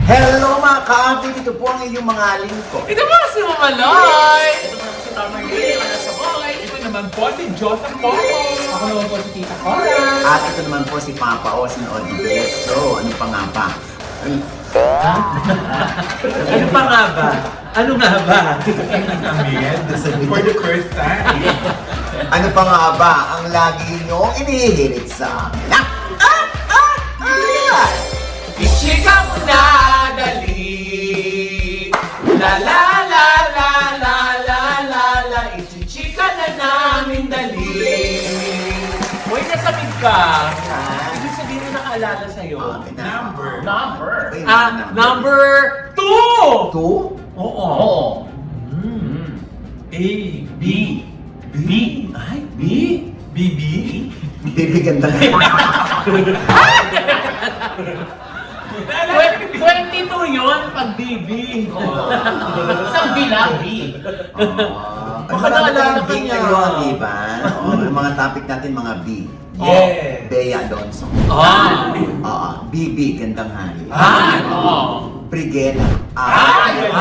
Hello mga ka-auntie! Dito po ang inyong mga lingko. Ito po si Mama Loy! Ito po si Tama Gay, wala sa boy! Ito naman po si Joseph Popo! Ako naman po si Tita Cora! At ito naman po si Papa O, si Odides. So, ano pa nga ba? Ano pa nga ba? Ano nga ba? For the first time. Ano pa nga ba ang lagi nyo inihirit sa amin? Ichika mo na dali! La la la la la la la la Ichichika na namin dali! Uy, nasamig ka! Ibig sabihin na nakaalala sa'yo? Number. Number? Number. Number 2! Two? Oo. A, B, B. Ay, B? BB? Bibigyan na 22 yun pag BB. Isang B lang, B. Baka naalala ka niya. Di ba? Oo, yung mga topic natin, mga B. Yeah. Bea Alonso. Oo. BB, gandang hari. Oo. Brigela. Ay!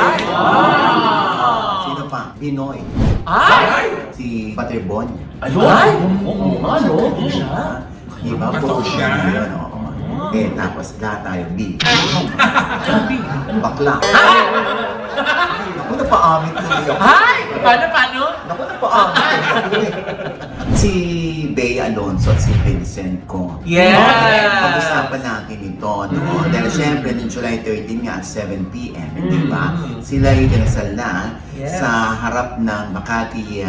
Sino pa? Binoy. Ay! Si Paterbon. Ay! Oo nga, no? Siya. Diba? Puro siya. Yun, oo. Tapos lahat tayo B. Bakla. Naku, napaamin tuloy ako. Ay! Paano? Naku, napaamin. Si Bea Alonso at si Vincent ko. Yes! Pag-usapan natin ito, no? Dahil syempre, noong July 13 nga at 7 p.m., di ba? Sila ay kinasal na sa harap ng Makati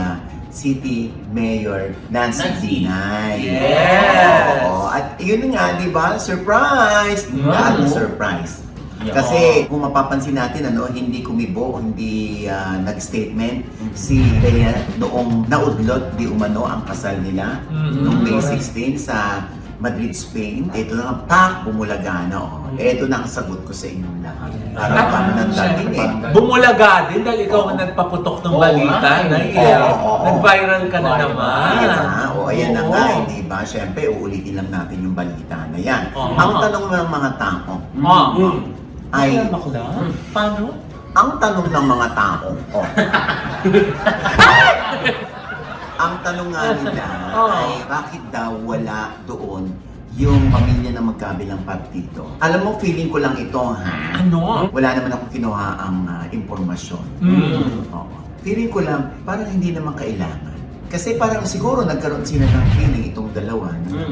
City Mayor Nancy Binay. Yes! Oo. At yun nga, di ba? Surprise! Lahat na surprise. Kasi kung mapapansin natin, hindi kumibo, hindi nag-statement si Bea noong naudlot di umano ang kasal nila noong May 16 sa Madrid, Spain. Ito na nga, bumulaga na. Ito na ang sagot ko sa inyong lahat. Para paano nang dating Bumulaga din dahil ikaw ang nagpaputok ng balita. Nag-viral ka na naman. O ayan na nga, hindi ba? Siyempre, uulitin lang natin yung balita na yan. Ang tanong ng mga tao ay... Paano? Ang tanong ng mga tao, ang tanong nga nila ay bakit daw wala doon yung pamilya na magkabilang partido. Alam mo, feeling ko lang ito, ha? Ano? Wala naman akong kinuha ang impormasyon. Oo. Feeling ko lang, parang hindi naman kailangan. Kasi parang siguro nagkaroon sila ng feeling itong dalawa na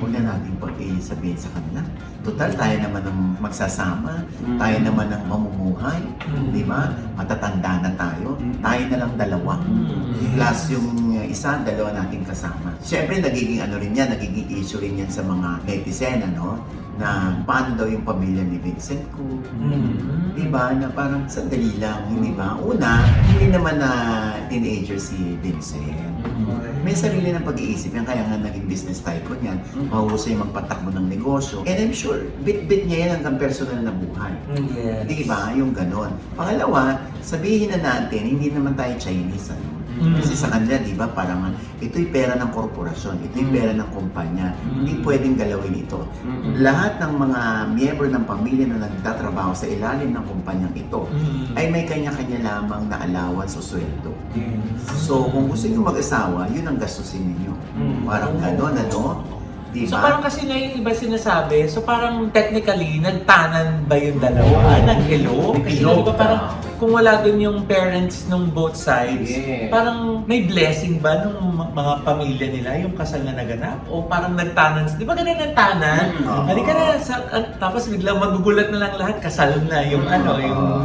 huwag na natin pag-sabihin sa kanila. Total, tayo naman ang magsasama, tayo naman ang mamumuhay, di ba? Matatanda na tayo, tayo na lang dalawa. Plus yung isa, dalawa nating kasama. Siyempre, nagiging nagiging issue rin yan sa mga netizen, na paano daw yung pamilya ni Vincent ko. Di ba? Na parang sandali lang, hindi ba? Una, hindi naman na teenager si Vincent. May sarili ng pag-iisip yan, kaya nga naging business tycoon yan. Mahusay magpatakbo ng negosyo. And I'm sure, bit-bit niya yan hanggang personal na buhay. Di ba? Yung ganon. Pangalawa, sabihin na natin, hindi naman tayo Chinese, Kasi sa kanila, di ba, parang ito'y pera ng korporasyon, ito'y pera ng kumpanya, hindi pwedeng galawin ito. Lahat ng mga miyembro ng pamilya na nagtatrabaho sa ilalim ng kumpanyang ito ay may kanya-kanya lamang na allowance o sweldo. So, kung gusto niyo mag-asawa, yun ang gastusin ninyo. Parang gano'n, Diba? So parang kasi na yung iba sinasabi, so parang technically, nagtanan ba yung dalawa? Nag-hello? Kasi diba parang kung wala dun yung parents ng both sides, parang may blessing ba nung mga pamilya nila yung kasal na naganap? O parang nagtanan, di ba ganun nagtanan? Halika na, tapos biglang magugulat na lang lahat, kasal na yung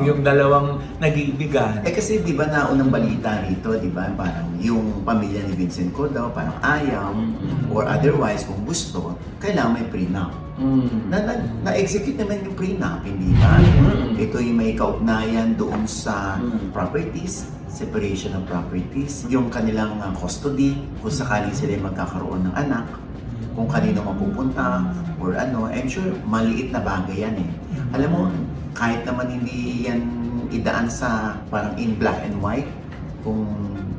yung dalawang nag-iibigan. Kasi di ba naunang balita rito, di ba, parang yung pamilya ni Vincent ko daw, parang ayaw, or otherwise, kung gusto, kailangan may prenup. Na-execute naman yung prenup, hindi ba? Ito yung may kaugnayan doon sa properties, separation of properties, yung kanilang custody, kung sakaling sila magkakaroon ng anak, kung kanino mapupunta, or I'm sure maliit na bagay yan Alam mo, kahit naman hindi yan idaan sa parang in black and white, kung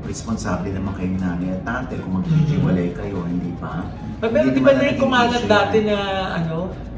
responsable naman kayong nanay at tatay, kung maghihiwalay kayo, hindi ba? Pero Hindi di ba naman na yung naging kumalat issue dati yan. na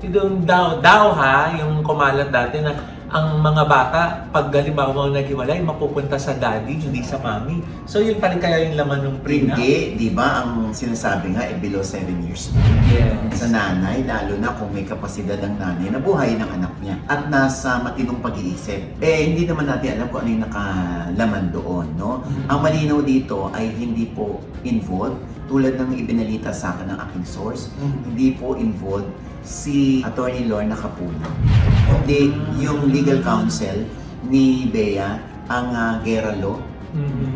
yung daw ha, yung kumalat dati na ang mga bata, pag halimbawa naghiwalay, mapupunta sa daddy, hindi sa mommy. So yun pa rin kaya yung laman ng prenup. Hindi, di ba ang sinasabi nga, below 7 years old. Yes. Sa nanay, lalo na kung may kapasidad ng nanay na buhay ng anak niya at nasa matinong pag-iisip. Hindi naman natin alam kung ano yung nakalaman doon, no? Ang malinaw dito ay hindi po involved, tulad ng ibinalita sa akin ng aking source, hindi po involved si Attorney Lorna Capuno. Kundi yung legal counsel ni Bea, ang Guerra Law,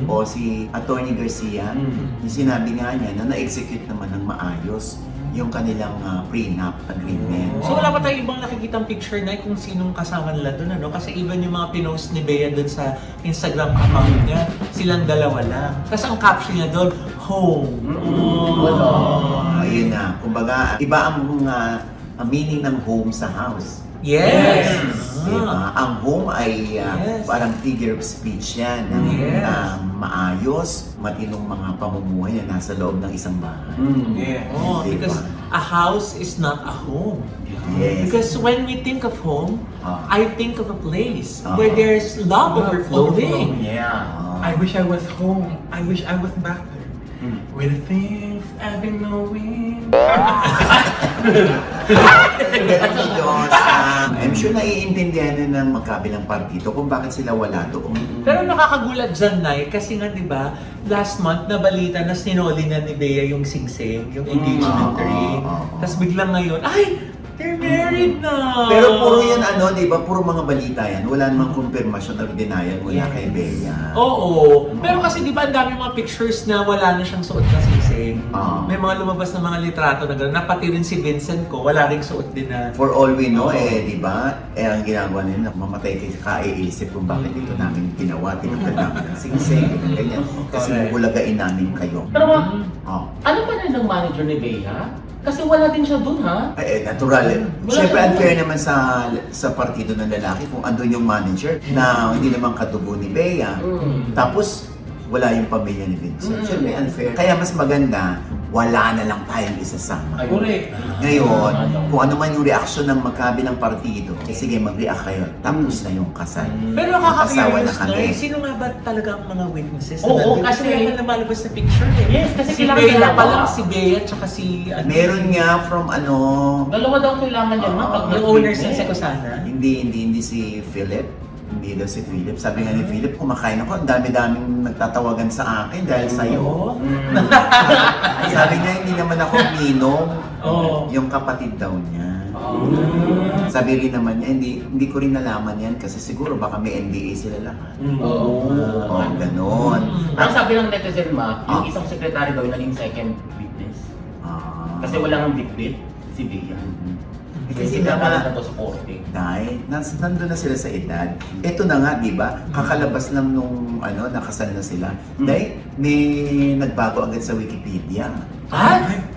o si Attorney Garcia, yung sinabi nga niya na na-execute naman ng maayos yung kanilang prenup agreement. So wala pa tayong ibang nakikitang picture na kung sinong kasama nila doon, ano? Kasi even yung mga pinost ni Bea doon sa Instagram account niya, silang dalawa lang. Tapos ang caption niya doon, home. Ayun na, kumbaga, iba ang meaning ng home sa house. Yes! Diba? Ang home ay Yes. parang figure of speech yan ng Yes. maayos, matinong mga pamumuhay na nasa loob ng isang bahay. Yeah. Oh, Diba? because a house is not a home. Yes. Because when we think of home, I think of a place Ah. where there's love overflowing. Yeah. I wish I was home. I wish I was back there. With the things I've been knowing. Diyos, I'm sure naiintindihan na ng magkabilang partido kung bakit sila wala doon. Pero nakakagulat dyan, Nay, kasi nga, di ba, last month nabalita na sinoli na ni Bea yung singsing, yung engagement ring. Tapos biglang ngayon, ay, they're married na! Pero puro yan di ba? Puro mga balita yan. Wala namang confirmation or denial mula kay Bea. Oo. Pero kasi di ba ang dami mga pictures na wala na siyang suot na singsing. May mga lumabas na mga litrato na gano'n. Napati rin si Vincent ko, wala rin suot din na. For all we know, di ba? Ang ginagawa nila, mamatay ka iisip kung bakit ito namin ginawa, tinagdan namin ng singsing, ganyan. Kasi bulagain namin kayo. Pero Oh. ano pa rin ng manager ni Bea? Kasi wala din siya dun, ha? Natural. Wala Siyempre, siya. unfair naman sa partido ng lalaki kung andun yung manager na hindi naman katubo ni Bea. Tapos, wala yung pamilya ni Vincent. Siyempre, unfair. Kaya mas maganda, wala na lang tayong isasama. Ay, Ngayon, kung ano man yung reaksyon ng magkabilang partido, sige, mag-react kayo. Tapos na yung kasal. Pero Mag-asawa nakaka-curious na, kami. sino nga ba talaga ang mga witnesses? Oo, nandun? kasi- kaya pa lumalabas na picture eh. Yes, kasi si kailangan Bea dalawa. pa lang, si Bea tsaka si... Meron nga from Dalawa daw kailangan yan, ma. Pag yung owners ng Sekosana. hindi si Philip. Hindi daw si Philip. Sabi nga ni Philip, kumakain ako, ang dami-daming nagtatawagan sa akin dahil sa'yo. Sabi niya, hindi naman ako minong. Yung kapatid daw niya. Sabi rin naman niya, hindi ko rin nalaman yan kasi siguro baka may NDA sila lahat. Ganon. Ang sabi ng netizen, ma, yung isang sekretary daw yung naging second witness. Kasi wala nang bit-bit si Bea. Kasi Kasi nga na to sa korte. dahil nandun na sila sa edad. Ito na nga, di ba? Kakalabas lang nung nakasal na sila. Dahil may nagbago agad sa Wikipedia.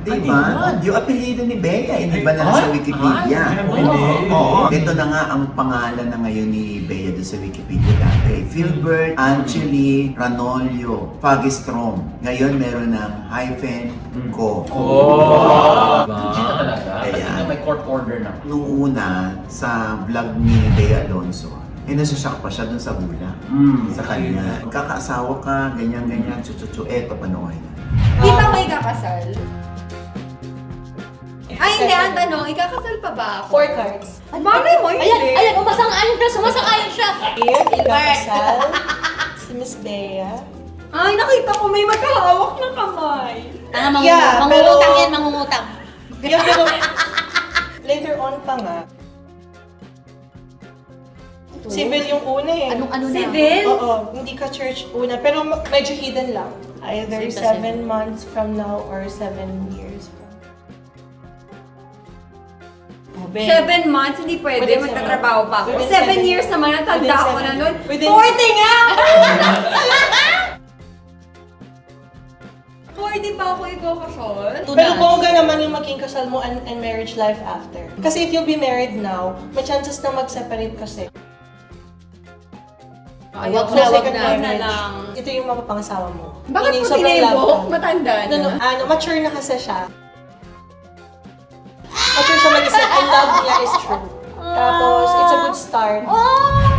Di ba? Yung apelyido ni Bea, hindi ba na sa Wikipedia? Oo. Ito na nga ang pangalan na ngayon ni Bea doon sa Wikipedia dati. Philbert Angeli Ranolio Fagistrom. Ngayon meron ng hyphen co. Legit na talaga. Kasi Ayan. nga may court order na. Nung una, sa vlog ni Bea Alonso, nasashock pa siya dun sa hula. Sa kanya. Kakaasawa ka, ganyan-ganyan, chuchuchu, eto, panoorin na. Di ba may kakasal? Ay, hindi. Ang tanong, ikakasal pa ba ako? 4 cards. Malay mo, hindi. Ayan, umasang-ayon siya, sumasang-ayon siya. Ikakasal. Si Miss Bea. Ay, nakita ko may magkahawak ng kamay. Mangungutang yan, mangungutang. Yeah, pero later on pa nga. Civil yung una eh. Anong-ano na? Civil? Oo, hindi ka church una. Pero medyo hidden lang. Either Sita 7 months from now or 7 years from now. 7 months, hindi pwede. Within Magtatrabaho pa ako. within 7 seven- years naman, natanda within ako na seven- nun. within- 40 nga! 40 pa ako ikakasal? Pero bongga naman yung maging kasal mo and marriage life after. Kasi if you'll be married now, may chances na mag-separate kasi. Wag So, na, wag second na. Wag na marriage, lang. ito yung mapapangasawa mo. Bakit Meaning, po sobrang tinebo? love ka. Matanda na. Mature na kasi siya. siya mag-isip, ang love niya is true. Tapos, it's a good start.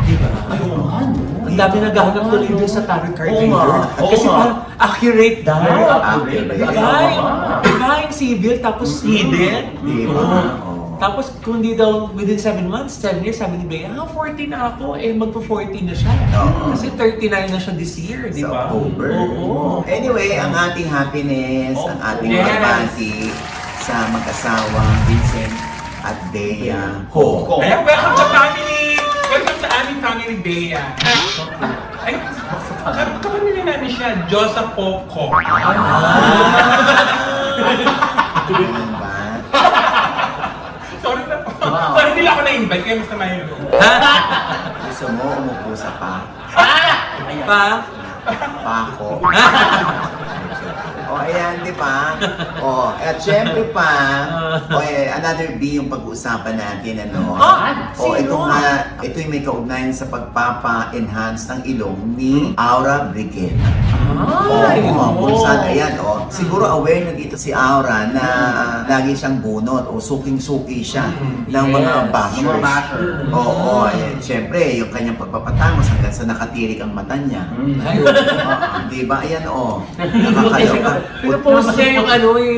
Diba? Ayun nga, no? Ang dami naghahanap tuloy doon sa tarot card Oo nga. reader. Oo Kasi nga. parang accurate daw. Accurate. Diba yung civil tapos hidden? Diba? Oo. Tapos kung di daw within 7 months, 7 years, sabi ni Bea, 40 na ako, magpo-40 na siya. Oo. Kasi 39 na siya this year, di Sa ba? October. Oo. Anyway, ang ating happiness, ang ating Yes. pagbati sa mag-asawang Vincent at Bea Ho. Ho. Ayan, welcome sa family! Welcome sa aming family, Bea. Ay, kapamilya namin siya, Josa Poco. Ganun ba? Sorry na po. Sorry, hindi lang ako na-invite, kaya masama yun. Gusto mo umupo sa Pa? pako? O ayan, di ba? O, at syempre pa, another B yung pag-uusapan natin, ano? O, ito nga, ito yung may kaugnayan sa pagpapa-enhance ng ilong ni Aura Brigade. Kung saan, ayan, siguro aware na dito si Aura na lagi siyang bunot o suking-suki siya ng mga bashers. Ng mga basher. Oo, syempre, yung kanyang pagpapatangos hanggang sa nakatirik ang mata niya. Di ba? Ayan, nakakaloka. Pinopost niya yung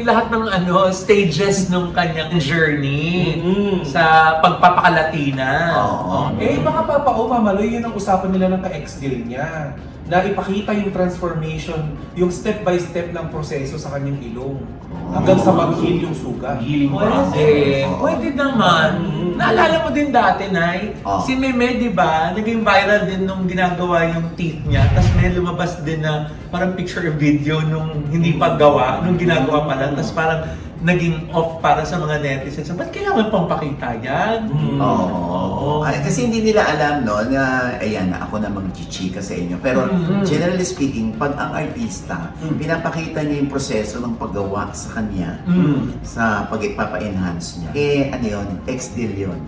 lahat ng stages nung kanyang journey sa pagpapakalatina. Oo. Eh, baka Papa O, Mamaloy, yun ang usapan nila ng ka-ex-deal niya. Na ipakita yung transformation, yung step-by-step ng proseso sa kanyang ilong. Hanggang sa mag-heal yung suga. Healing Pwede. Pwede naman. Naalala mo din dati, Nay? Oo. Si Meme, di ba? Naging viral din nung ginagawa yung teeth niya. Tapos may lumabas din na parang picture video nung hindi pa gawa, nung ginagawa pa lang. Tapos parang naging off para sa mga netizens. Ba't kailangan pang pakita yan? Oo. Ay, kasi hindi nila alam, no, na, ayan, ako na mag-chichika sa inyo. Pero, generally speaking, pag ang artista, pinapakita niya yung proseso ng paggawa sa kanya, sa pag-ipapa-enhance niya. Ano yun? Ex-deal yun.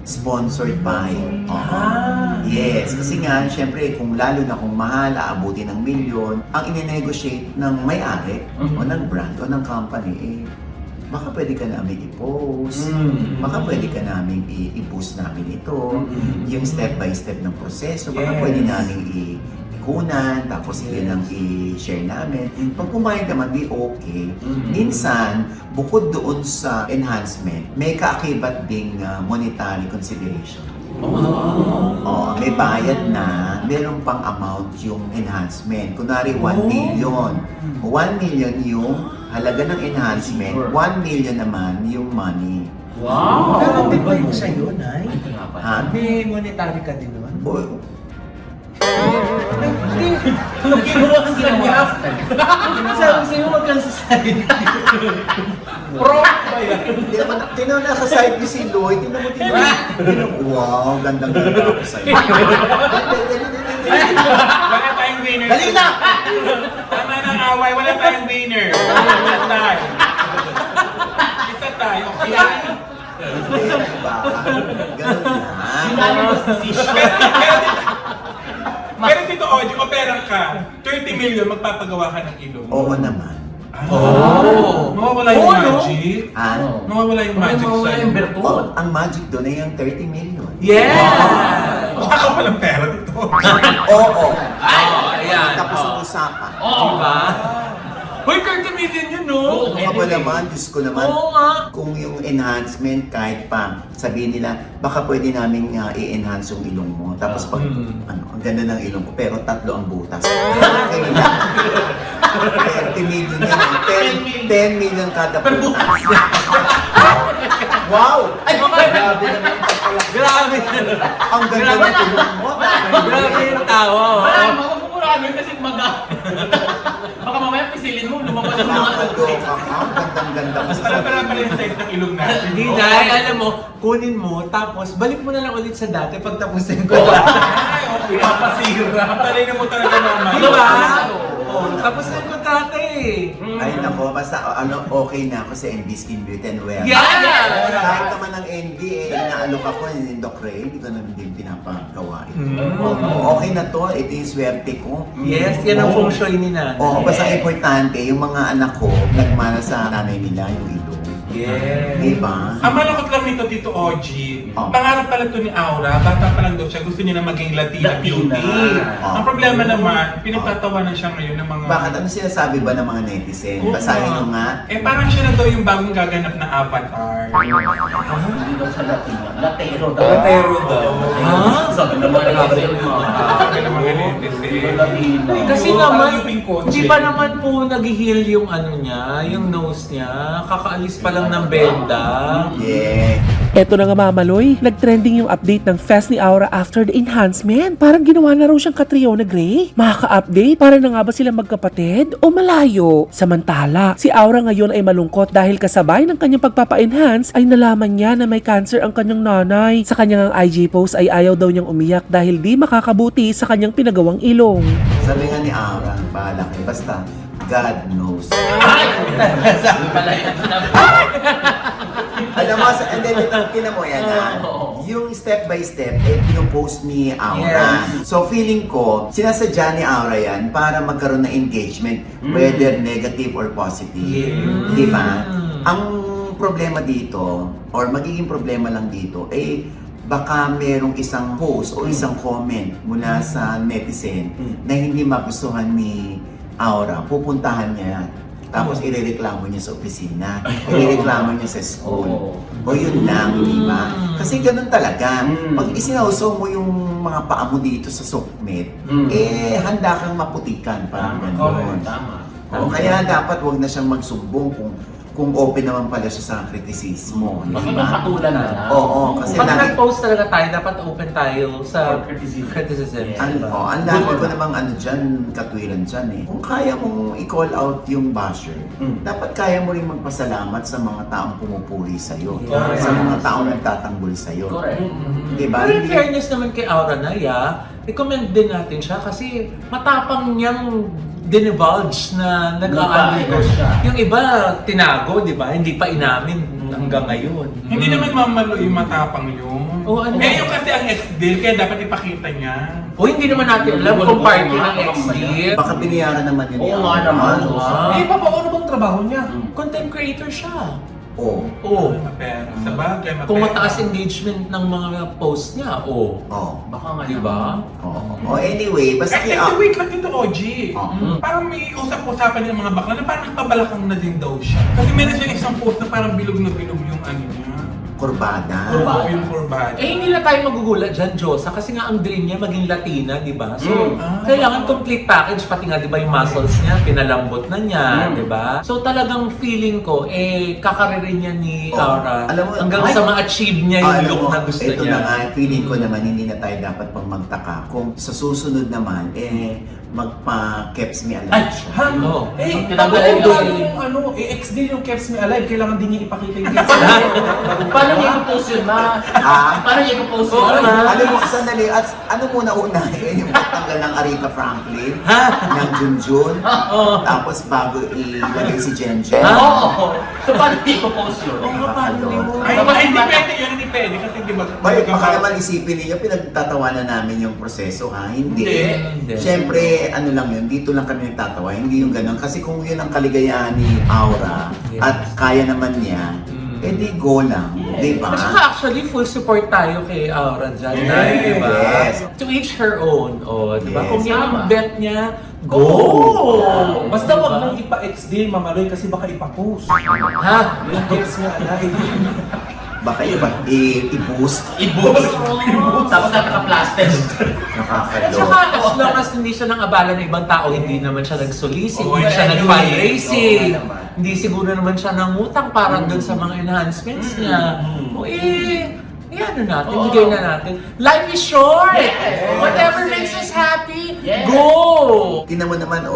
Sponsored by. Yes. Kasi nga, syempre, kung lalo na kung mahal, aabuti ng milyon, ang ine-negotiate ng may-ari, o ng brand, o ng company, baka pwede ka namin i-post, baka pwede ka namin i-boost namin ito, yung step-by-step ng proseso, baka pwede namin ikunan, tapos yun ang i-share namin. Pag pumayag naman, di okay. Minsan, bukod doon sa enhancement, may kaakibat ding monetary consideration. May bayad na, meron pang amount yung enhancement. Kunwari, 1 million. 1 million yung halaga ng enhancement, 1 million naman yung money. Wow! Pero di ba yung sa'yo, Nay? Ha? May monetary ka din nun? Sabi sa'yo, wag kang sasali. Pro ba yan? Hindi naman, tinaw na sa side ni si Lloyd, wow, gandang-ganda ako sa'yo. Wala tayong winner. Dali na! Tama ng away, wala tayong winner. Wala tayo. Isa tayo. Hindi, diba? Ganun lang. Unanimous decision. Pero dito, Oji, opera ka. 30 million, magpapagawa ka ng ilong. Oo naman. Mawawala yung magic. Mawawala yung magic Mawawala sa'yo. yung virtud. Ang magic doon ay yung 30 million. Yeah! Wala ka palang pera dito. Oo. Ayan. Tapos ang usapan. Diba? Hoy, 30 million yun, no? Ano ka ba naman? Diyos ko naman. Oo nga. Kung yung enhancement, kahit pa sabihin nila, baka pwede namin i-enhance yung ilong mo. Tapos pag, ang ganda ng ilong ko, pero 3 ang butas. Okay lang. 30 million yan. 10 million kada butas. Wow! Ay, Grabe naman pala. Grabe. Ang ganda ng ilong mo. Grabe yung tawa. Wala, magpupuraan yun kasi baka mamaya pisilin mo, lumabas yung mga Nakakaloka ka. Gandang-ganda mo sa Para pala yung size ng ilong natin. Hindi, dahil alam mo, kunin mo, tapos balik mo na lang ulit sa dati pag tapos na yung Ay, okay. Papasira. Talay na mo talaga naman. Di ba? Tapos na yung kontrata eh. Ay nako, basta okay na ako sa NB Skin Beauty and Well. Yeah! Kahit naman ng NB, inaalok ako ni Doc Ray, hindi ko naman din pinapagawa ito. Okay na to, ito yung swerte ko. Yes, yan ang feng shui ni nanay. Oo, basta importante, yung mga anak ko, nagmana sa nanay nila yung ilong. Yes. Diba? Ang malakot lang nito, Tito OG, pangarap pala to ni Aura, bata pa lang daw siya, gusto niya na maging Latina beauty. Oh. Ang problema naman, pinagtatawanan siya ngayon ng mga... Bakit? Ano sinasabi ba ng mga netizen? Basahin nyo nga. Eh parang siya na daw yung bagong gaganap na avatar. Hindi daw sa Latina. Latero daw. Latero daw. Sabi naman ng netizen mo. Sabi ng mga netizen. Latina. Kasi Oo, naman, parang yung kotse. hindi pa naman po nag-heal yung ano niya, yung nose niya. Kakaalis pa lang ng benda. Yeah. Eto na nga mamaloy, nag-trending yung update ng fest ni Aura after the enhancement. Parang ginawa na raw siyang Catriona Gray. Makaka-update, para na nga ba sila magkapatid o malayo? Samantala, si Aura ngayon ay malungkot dahil kasabay ng kanyang pagpapa-enhance ay nalaman niya na may cancer ang kanyang nanay. Sa kanyang IG post ay ayaw daw niyang umiyak dahil di makakabuti sa kanyang pinagawang ilong. Sabi nga ni Aura, bahala kayo. Basta, God knows. Sabi pala yan. Alam mo, and then, tinan mo yan ha. Yung step by step, pinupost ni Aura. So feeling ko, sinasadya ni Aura yan para magkaroon ng engagement, whether negative or positive. Di ba? Ang problema dito, or magiging problema lang dito, baka merong isang post o isang comment mula sa netizen na hindi magustuhan ni Aura. Pupuntahan niya yan. Tapos irereklamo niya sa opisina, irereklamo niya sa school. O yun lang, di ba? Kasi ganun talaga. Pag isinausaw mo yung mga paa mo dito sa sukmet, handa kang maputikan. Parang ganun. O kaya dapat wag na siyang magsumbong kung open naman pala siya sa kritisismo. Baka Di ba? napatulan na lang. Oo, kasi Pag lagi... nag-post talaga tayo, dapat open tayo sa Criticism. criticism. Ang dami ko namang katwiran dyan eh. Kung kaya mong i-call out yung basher, dapat kaya mo rin magpasalamat sa mga taong pumupuri sa'yo. Yeah. Sa mga taong nagtatanggol sa'yo. Correct. Diba? Pero in fairness naman kay Aura Naya, i-commend din natin siya kasi matapang niyang dinivulge na nag-aano siya. Yung iba, tinago, di ba? Hindi pa inamin hanggang ngayon. Hindi naman mamalo yung matapang yun. Oo, ano? Yung kasi ang ex-deal, kaya dapat ipakita niya. O hindi naman natin alam kung party ng ex-deal. Baka biniyaran naman yun. Oo nga naman. Ano bang trabaho niya? Content creator siya. Oo. Oo. Mapera. Sa bagay, mapera. Kung mataas engagement ng mga post niya, Oo. Baka nga di ba? Oo. Anyway, basta Eh, wait lang dito, OG. Oo. Parang may usap-usapan ng mga bakla na parang nagpabalakang na din daw siya. Kasi meron siya isang post na parang bilog na bilog yung ano niya. Kurbada. Oo, yung kurbada. Eh, hindi na tayo magugulat dyan, Josa, kasi nga ang dream niya maging Latina, di ba? So, kailangan complete package, pati nga, di ba, yung muscles niya, pinalambot na niya, di ba? So, talagang feeling ko, kakaririn niya ni Aura Alam mo, hanggang sa ma-achieve niya yung alam look mo, na gusto ito niya. na nga, feeling ko naman, hindi na tayo dapat pang magtaka. Kung sa susunod naman, magpa-keps me alive siya. Oo. Tapos yung ex-deal yung Keeps Me Alive, kailangan din niya ipakita yung Keeps Me Alive. Paano niya i-post yun, ma? Paano niya i-post yun? Alam mo, sandali, at ano muna una? Yung pagtanggal ng Aretha Franklin, ng Junjun, tapos bago ilagay si Jenjen. Oo. So paano niya i-post yun? Ay, hindi pwede yun, hindi pwede. Kasi di ba? Baka naman isipin ninyo, pinagtatawanan namin yung proseso ha? Hindi. Siyempre, ano lang yun, dito lang kami nagtatawa, hindi yung ganun. Kasi kung yun ang kaligayahan ni Aura, at kaya naman niya, di go lang, di ba? At saka actually, full support tayo kay Aura dyan. Di ba? Yes. To each her own. O, di ba? Yes. Kung yan ang Tama. bet niya, go! Basta wag nang ipa-ex-deal, mamaloy, kasi baka ipa-post. Ha? Yung Keeps Me Alive. Baka i-boost. I-boost. Tapos naka-plastic. At Nakakalo. saka, as long as hindi siya nang abala ng ibang tao, hindi naman siya nag-solicit, Oo, hindi siya anyway. nag-fundraising, Oo, naman. hindi siguro naman siya nangutang para dun sa mga enhancements niya. O ano natin, bigay na natin. Life is short! Yes. Whatever makes us happy, Yes. go! Tingnan mo naman,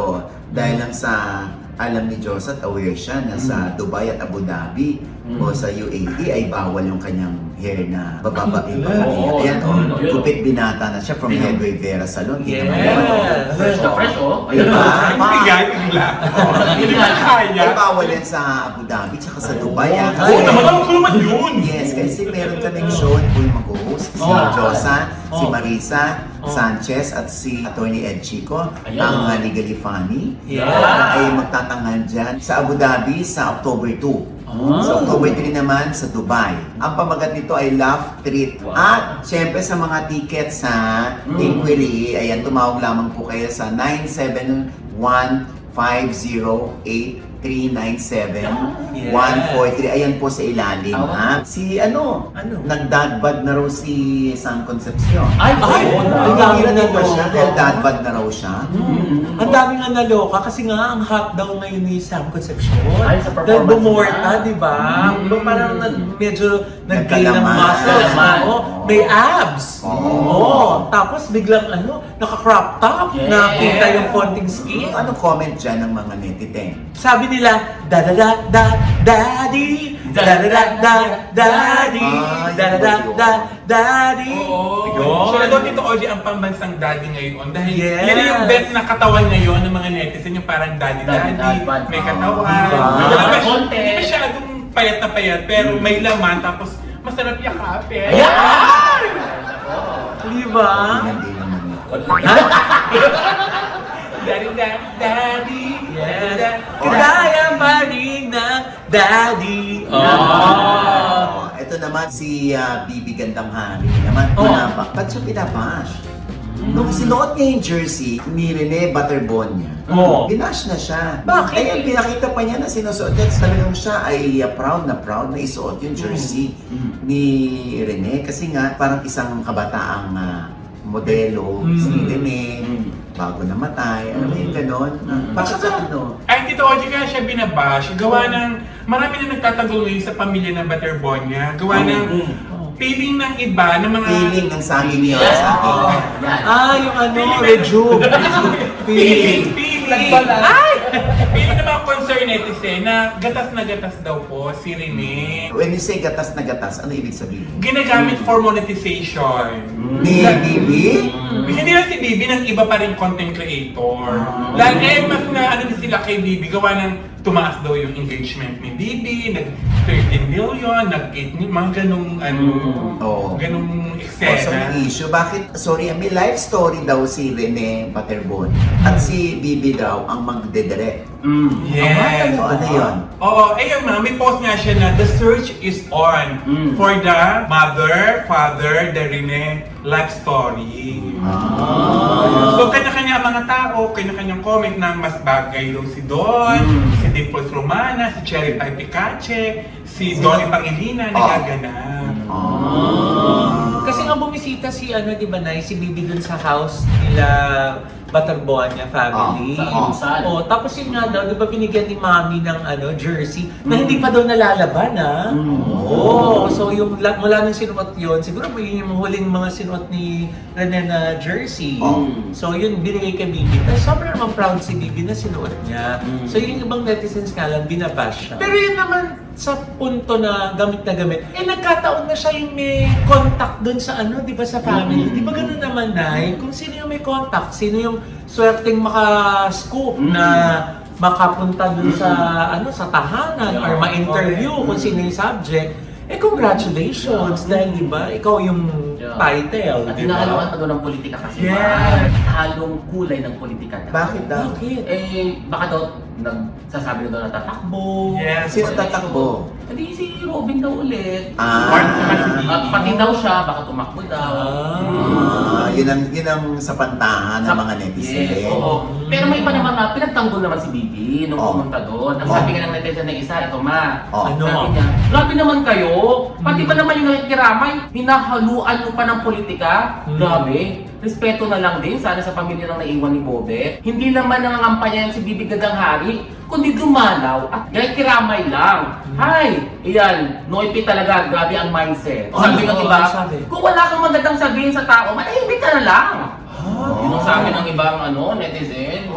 dahil lang sa alam ni Diyos at aware siya na sa Dubai at Abu Dhabi o sa UAE ay bawal yung kanyang hair na bababa yung Oo. Ayan, Yun. gupit binata na siya from Headway Vera Salon. Yes. Fresh na fresh, oh. Diba? Bigay, bigla. Hindi na kaya. Ay, bawal yan sa Abu Dhabi tsaka sa Dubai. Oo, naman alam ko naman yun. Yes, kasi meron kaming show kung mag-host. Si Josa, si Marisa Sanchez at si Attorney Ed Chico, Ayan. ang Legally Funny. Yeah. Ay magtatanghal dyan sa Abu Dhabi sa October 2. Sa October 3 naman sa Dubai. Ang pamagat nito ay Love Treat. At syempre sa mga tickets sa inquiry, ayan, tumawag lamang po kayo sa 971-508-397-143. Ayan po sa ilalim. Ha? Si ano? Nagdadbad na raw si San Concepcion. Ay, ang dami Hindi na ba siya? naloka. Dahil dadbad na raw siya. Ang dami nga naloka kasi nga ang hot daw ngayon ni Sam Concepcion. Ay, sa Dahil performance bumorta, niya. di ba? Parang medyo nag-gain ng Nagkalaman. muscles. Nagkalaman. Oo. May abs. Oo. Tapos biglang naka-crop top. Yes. Nakita yung konting skin. Ano comment dyan ng mga netizen? Sabi nila, daddy, daddy, daddy. Oo. Yun. Siya daw Tito Oji ang pambansang daddy ngayon. Dahil Yes. yan yung best na katawan ngayon ng mga netizen. Yung parang daddy. May katawan. Diba? Hindi ba Konti. hindi masyadong payat na payat, pero may laman. Tapos masarap yakapin. Di ba? Hindi naman yun. Daddy. Yes. Kaya pa rin ng daddy. Ito naman si Bibi Gandang Hari naman. Ba't siya pinabash? Nung sinuot niya yung jersey ni Rene Butterbonia, binash na siya. Bakit? Kaya pinakita pa niya na sinusuot niya. Talagang siya ay proud na isuot yung jersey ni Rene. Kasi nga, parang isang kabataang modelo, si Rene, bago namatay. Ano yung ganon? Bakit sa ano? Ay, Tito Oji, kaya siya binabash. Gawa ng, marami na nagtatanggol ngayon sa pamilya ng Butterbonia. Gawa ng feeling ng iba, ng mga... Feeling ng saging niya sa akin. Yung rejuve. Feeling Nagbalan. Feeling ng mga concerned netizen na gatas daw po si Rene. When you say gatas na gatas, ano ibig sabihin? Ginagamit for monetization. Ni Bibi? Hindi lang si Bibi, ng iba pa rin content creator. Dahil mas na ano din sila kay Bibi, gawa ng tumaas daw yung engagement ni Bibi, nag 13 million, nag 8 million, mga ganung ganung Also eksena. may issue. Bakit? Sorry, may life story daw si Rene Butterbon. At si Bibi daw ang magdedirect. Yes. Ano yun? Oo, ayun nga, may post nga siya na the search is on for the mother, father, the Rene life story. So kanya-kanya ang mga tao, kanya-kanyang comment na mas bagay daw si Don, si Dimples Romana, si Cherry Pie Picache, si Donnie Pangilinan, nagaganap. Kasi nga bumisita si di ba Nay, si Bibi dun sa house nila Butterbonia family. Sa Inusal. Tapos yun nga daw, di ba binigyan ni Mami ng jersey na hindi pa daw nalalaban so yung mula nung sinuot yun, siguro yun yung huling mga sinuot ni Rene na jersey. So yun, binigay kay Bibi. Tapos sobrang naman proud si Bibi na sinuot niya. So yung ibang netizens nga lang, binabash siya. Pero yun naman, sa punto na gamit, nagkataon na siya yung may contact dun sa di ba sa family. Di ba ganun naman, Nay? Kung sino yung may contact, sino yung swerteng maka-scoop na makapunta dun sa sa tahanan or ma-interview kung sino yung subject, congratulations! Dahil di ba, ikaw yung title, At di ba? hinahaluan pa doon ng politika kasi. Yes. Halong kulay ng politika. Bakit daw? Bakit? Baka daw, nagsasabi na daw na tatakbo. Yes. Sino tatakbo? Hindi si Robin daw ulit. Ah. At pati daw siya, baka tumakbo daw. Yun ang sa pantahan ng mga netizen. Yes, oo. Pero may iba naman na, pinagtanggol naman si Bibi nung pumunta doon. Ang sabi nga ng netizen na isa, ito ma. Sabi niya, grabe naman kayo. Pati ba naman yung nakikiramay, hinahaluan nyo pa ng politika? Grabe. Respeto na lang din sana sa pamilya ng naiwan ni Bobe. Hindi naman nangangampanya si Bibi Gandang Hari, kundi dumalaw at kiramay lang. Hay, iyan, noipi talaga, grabe ang mindset. Sabi ng iba, kung wala kang magandang sabihin sa tao, manahimik ka na lang. Yun ang sabi ng ibang netizen.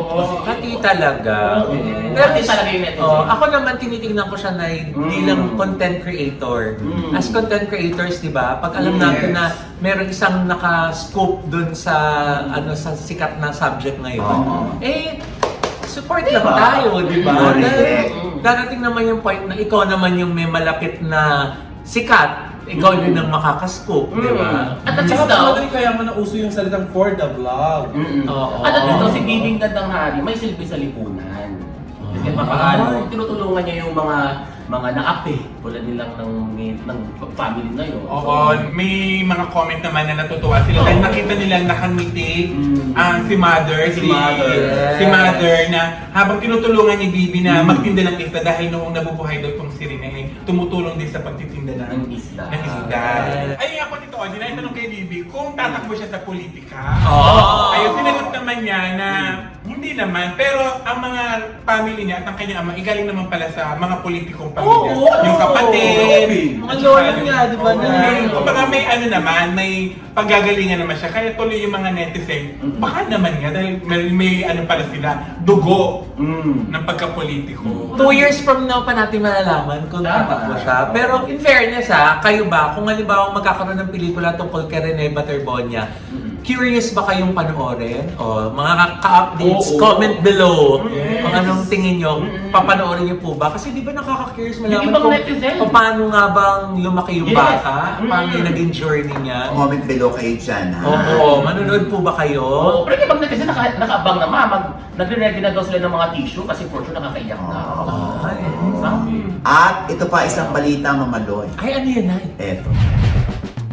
Pati talaga. Pati talaga yung netizen. Ako naman tinitingnan ko siya na bilang content creator. As content creators, di ba? Pag alam natin na meron isang naka-scope dun sa sa sikat na subject ngayon, support lang tayo, di ba? Darating naman yung point na ikaw naman yung may malapit na sikat, ikaw din ang makaka-scope, di ba? At at Tsaka least daw, kaya mo nauso yung salitang for the vlog. at least daw si Bibing Gandang Hari may silbi sa lipunan. Kasi papaano, tinutulungan niya yung mga mga naapi tulad nilang ng family ngayon. Oo, may mga comment naman na natutuwa sila dahil nakita nilang nakangiti si Mother, si Mother na habang tinutulungan ni Bibi na magtinda ng isda dahil noong nabubuhay daw itong si Rene, tumutulong din sa pagtitinda ng isda. Ay, ako dito, Audrey, naitanong kay Bibi kung tatakbo siya sa politika. Ayun, sinagot naman niya na hindi naman, pero ang mga family niya at ang kanyang ama, igaling naman pala sa mga politikong pamilya. Yung kapatid, Mga lola niya, di ba na? Kumbaga may ano naman, may paggagalingan naman siya. Kaya tuloy yung mga netizen, baka naman nga dahil may ano pala sila, dugo ng pagkapolitiko. 2 years from now pa natin malalaman kung tatakbo siya. Pero in fairness kayo ba, kung halimbawa magkakaroon ng pelikula tungkol kay Rene Baterbonia, curious ba kayong panoorin? O mga ka-updates, comment below kung anong tingin nyo, papanoorin nyo po ba? Kasi di ba nakaka-curious malaman kung paano nga bang lumaki yung bata, paano yung naging journey niya. Comment below kayo dyan, ha? Oo, manonood po ba kayo? Oo, pero ibang netizen nakaabang naman, nagre-ready na daw sila ng mga tissue kasi for sure nakakaiyak na. At ito pa isang balita, Mamaloy. Ay, ano yan, Nay? Eto.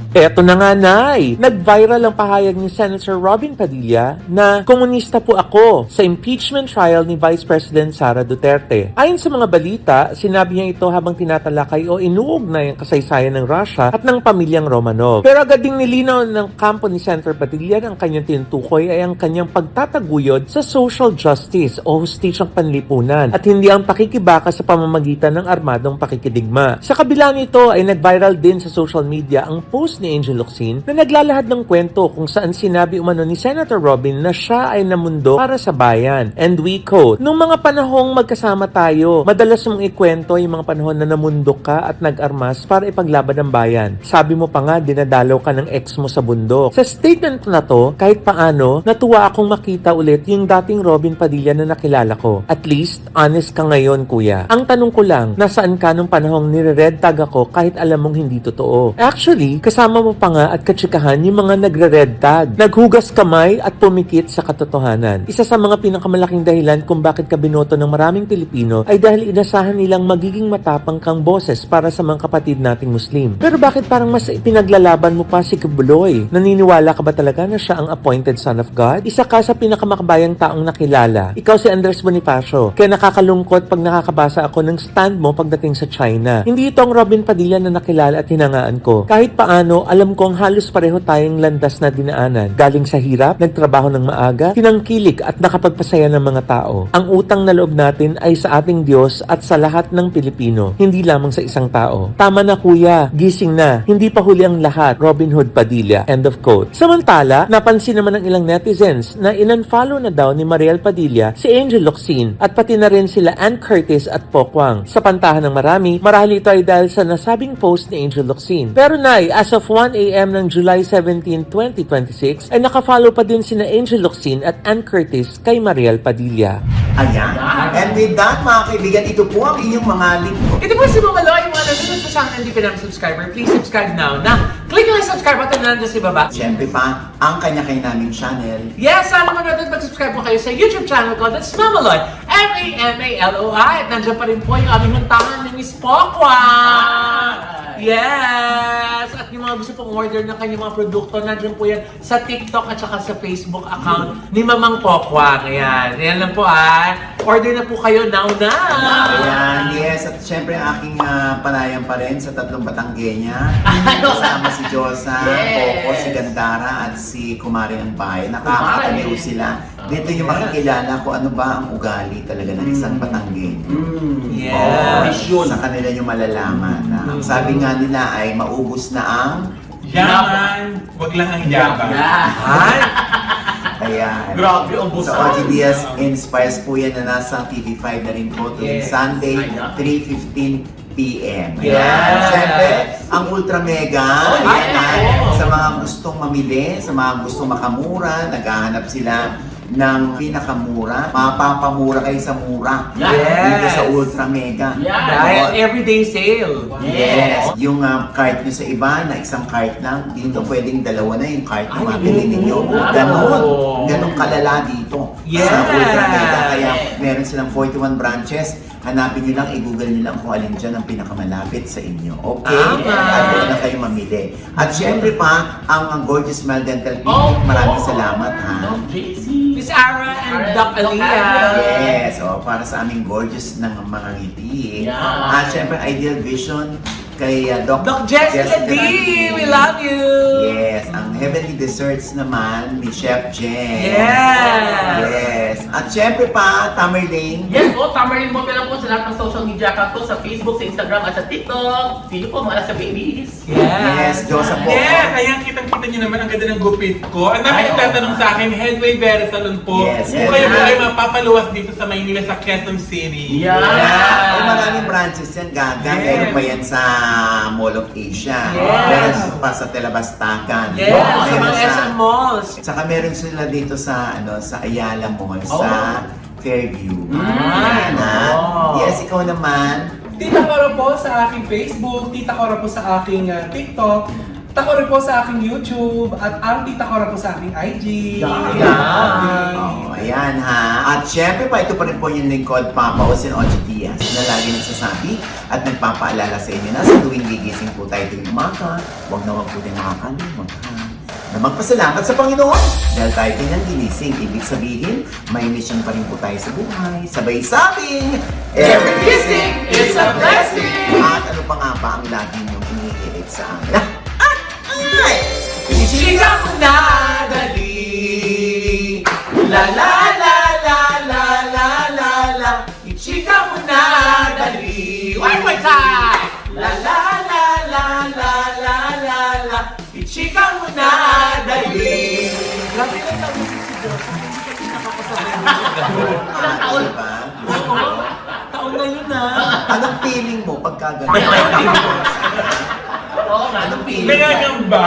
Eto na nga, Nay! Nag-viral ang pahayag ni Senator Robin Padilla na komunista po ako sa impeachment trial ni Vice President Sara Duterte. Ayon sa mga balita, sinabi niya ito habang tinatalakay o inuugnay ang kasaysayan ng Russia at ng pamilyang Romanov. Pero agad ding nilinaw ng kampo ni Senator Padilla na ang kanyang tinutukoy ay ang kanyang pagtataguyod sa social justice o hustisyang panlipunan at hindi ang pakikibaka sa pamamagitan ng armadong pakikidigma. Sa kabila nito ay nag-viral din sa social media ang post ni Angel Locsin na naglalahad ng kwento kung saan sinabi umano ni Senator Robin na siya ay namundo para sa bayan. And we quote, "Nung mga panahong magkasama tayo, madalas mong ikwento yung mga panahon na namundo ka at nag-armas para ipaglaban ang bayan. Sabi mo pa nga, dinadalaw ka ng ex mo sa bundok." Sa statement na to, kahit paano, natuwa akong makita ulit yung dating Robin Padilla na nakilala ko. At least, honest ka ngayon, kuya. Ang tanong ko lang, nasaan ka nung panahong nire-red tag ako kahit alam mong hindi totoo? Actually, kasama mo pa nga at katsikahan yung mga nagre-red tag. Naghugas kamay at pumikit sa katotohanan. Isa sa mga pinakamalaking dahilan kung bakit ka binoto ng maraming Pilipino ay dahil inasahan nilang magiging matapang kang boses para sa mga kapatid nating Muslim. Pero bakit parang mas ipinaglalaban mo pa si Kibuloy? Naniniwala ka ba talaga na siya ang appointed son of God? Isa ka sa pinakamakabayang taong nakilala. Ikaw si Andres Bonifacio. Kaya nakakalungkot pag nakakabasa ako ng stand mo pagdating sa China. Hindi ito ang Robin Padilla na nakilala at hinangaan ko. Kahit paano, alam ko ang halos pareho tayong landas na dinaanan. Galing sa hirap, nagtrabaho ng maaga, tinangkilik at nakapagpasaya ng mga tao. Ang utang na loob natin ay sa ating Diyos at sa lahat ng Pilipino, hindi lamang sa isang tao. Tama na kuya, gising na, hindi pa huli ang lahat. Robin Hood Padilla. End of quote. Samantala, napansin naman ng ilang netizens na in-unfollow na daw ni Mariel Padilla si Angel Locsin at pati na rin sila Ann Curtis at Pokwang. Sa pantahan ng marami, marahil ito ay dahil sa nasabing post ni Angel Locsin. Pero Nay, as of 1 a.m. ng July 17, 2026, ay nakafollow pa din sina Angel Locsin at Ann Curtis kay Mariel Padilla. Ayan. And with that, mga kaibigan, ito po ang inyong mga lingkod. Ito po si Mamaloy, mga nanonood po sa akin, hindi pa namin subscriber. Please subscribe now na click lang yung subscribe button na nandiyan sa baba. Siyempre pa, ang kanya-kanya naming channel. Yes, sana manood at mag-subscribe po kayo sa YouTube channel ko. That's Mamaloy. M-A-M-A-L-O-I. At nandiyan pa rin po yung aming hantahan ni Miss Pokwa. Yes! At yung mga gusto pong order ng kanyang mga produkto, nandiyan po yan sa TikTok at saka sa Facebook account ni Mamang Pokwang. Ayan. Ayan lang po order na po kayo now na! Ayan, yes. At syempre ang aking panayam pa rin sa tatlong Batanggenya. Kasama si Josa, Poco, si Gandara at si Kumari ng Bayan. Nakakaliw sila. Dito yung makikilala kung ano ba ang ugali talaga ng isang Batanggenya. Yes. Sa kanila yung malalaman. Ang sabi nga nila ay maubos na ang Yaman, wag lang ang yabang. Ayan. Grabe, ang busa. Sa OG Diaz Inspires po yan na nasa TV5 na rin po tuwing Sunday, 3:15 p.m. Yes. Siyempre, ang Ultra Mega, Yes. sa mga gustong mamili, sa mga gustong makamura, naghahanap sila ng pinakamura, mapapamura kayo sa mura. Yes. Dito sa Ultra Mega. Dahil everyday sale. Yes. Yung cart nyo sa iba na isang cart lang, dito pwedeng dalawa na yung cart na mabili ninyo. Ganon kalala dito Yes. sa Ultra Mega. Kaya meron silang 41 branches. Hanapin nyo lang, i-google nyo lang kung alin dyan ang pinakamalapit sa inyo. Okay? Tama. At doon na kayo mamili. At syempre pa, ang Gorgeous Smile Dental Clinic. Oh, Maraming salamat ha. Doc JC. Miss Ara and Doc Doc Alia. Yes, para sa aming gorgeous ng mga ngiti. Yeah. At syempre, Ideal Vision kay Doc Jessica D! We love you! Yes, ang Heavenly Desserts naman ni Chef Jen. Yes! Yes. At syempre pa, Tamerlane. Yes po, Tamarin mo pala po sa lahat ng social media account ko sa Facebook, sa Instagram, at sa TikTok. See you po mga sa babies. Yes, Diyosa po. Yeah, kaya kitang-kita niyo naman ang ganda ng gupit ko. Ang dami Ay, nagtatanong sa akin, Headway Berry Salon po. Yes, Kung yes. kayo po ay mapapaluwas dito sa Maynila, sa Quezon City. Yeah. Ay, maraming branches yan, Gaga. Yes. Meron pa yan sa Mall of Asia. Yes. Meron pa sa Telebastacan. Yes! Sa Meron mga SM malls. Saka meron sila dito sa sa Ayala Mall, sa Fairview. Ay, Yan, ha? wow. Yes, ikaw naman. Tita Cora po sa aking Facebook, Tita Cora po sa aking TikTok, Tita Cora po sa aking YouTube, at ang Tita Cora po sa aking IG. Yeah. Oh, ayan ha. At syempre pa, ito pa rin po yung lingkod, Papa Osin Oji Diaz, na lagi nagsasabi at nagpapaalala sa inyo na sa tuwing gigising po tayo tuwing umaga, huwag na huwag po tayo makakalimot ha. Na magpasalamat sa Panginoon dahil tayo kanyang ginising. Ibig sabihin, may mission pa rin po tayo sa buhay. Sabay sabing, every gising is a blessing! At ano pa nga ba ang lagi niyong inihirit sa amin? Ay! Ichika mo na dali! La la la la la la la la Ichika mo na dali! One more time! La la la la la la la la Ichika mo na dali! Grabe lang taon si Diyos. Hindi ka pinakakasabay mo sa gano'n. Ilang taon ba? Oo, taon na yun ah. Anong feeling mo pagka ganun? Oo nga. Anong feeling mo? Nangangamba.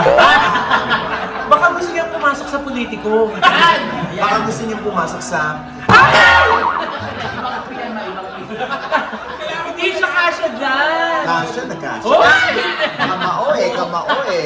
Baka gusto niya pumasok sa politiko. Baka gusto niyo pumasok sa... Hindi siya kasya dyan. Kasya na kasya. Oh! Kamao eh, kamao eh.